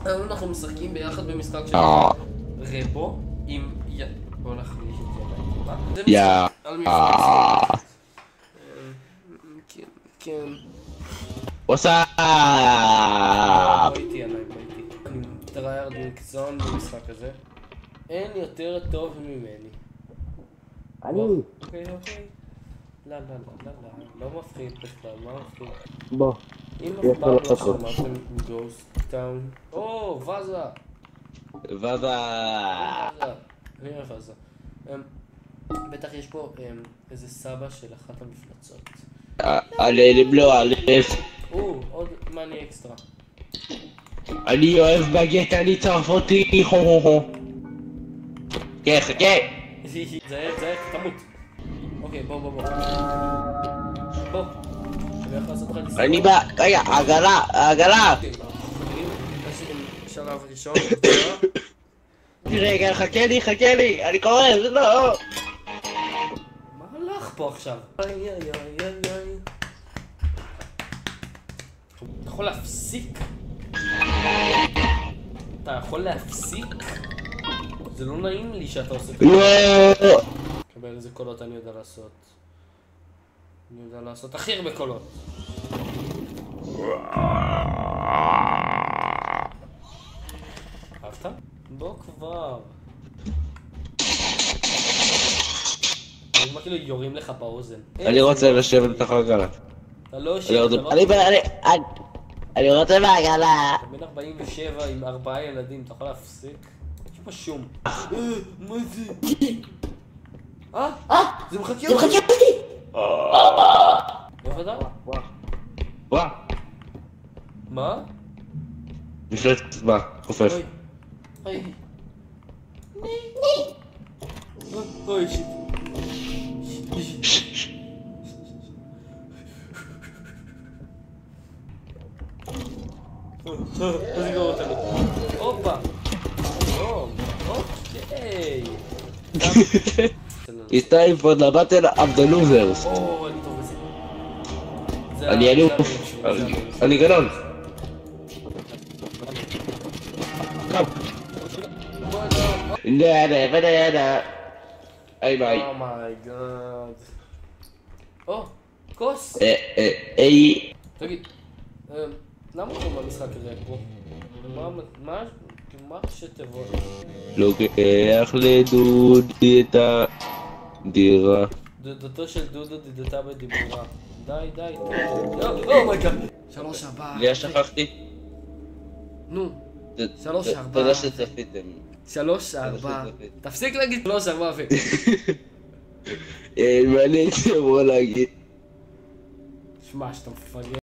אנחנו משחקים ביחד במשחק של רבו עם... בוא נחליש את זה. זה משחק על מפלצות. כן, כן. וואסאפ! בוא איתי, בוא איתי. אני טרייארד מקצוען במשחק הזה. אין יותר טוב ממני. אני. אוקיי. לא, לא מפחיד בכלל, מה מפחיד? בוא. אם אף פעם לא שמעתם גוסט טאון... או, וזה! וזה. אני אוהב וזה. בטח יש פה איזה סבא של אחת המפלצות. עלי לבלוע, עוד מאני אקסטרה. אני אוהב בגט, אני צרפתי, הו. כן, חכה. זה, תמות. אוקיי, בוא. בוא. אני הולך לעשות לך ניסיון. אני בא, רגע, עגלה. שלב ראשון. רגע, חכה לי, אני קורא, זה לא. מה הלך פה עכשיו? איי. אתה יכול להפסיק? זה לא נעים לי שאתה עושה ככה. לא. קבל איזה קולות אני יודע לעשות. אני יודע לעשות הכי הרבה קולות. אהבת? בוא כבר. נשמע כאילו יורים לך באוזן. אני רוצה לשבת בתוך העגלה. אתה לא יושב, אתה לא... אני רוצה בעגלה. אתה בן 47 עם 4 ילדים, אתה יכול להפסיק? יש פה שום. מה זה? זה מחכה אותי! בוודאי? וואו. מה? מפלט מה? חופף. אוי, שיט. אז יגור אותנו. הופה. אוקיי. It's time for the battle of the losers. אני טוב בזה. אני אלוף. אני גנון. ביי. אומייגאד. כוס. תגיד, למה קוראים במשחק רפו? מה שתבוא? לוקח לדודי את הדירה. דודתו של דודו דידתה בדיבורה. די. אומייגאד. 3-4. ליה שכחתי. נו. 3-4. תודה שצפיתם. 3-4. תפסיק להגיד 3-4 מה אני אמור להגיד? שמע, שאתה מפגר.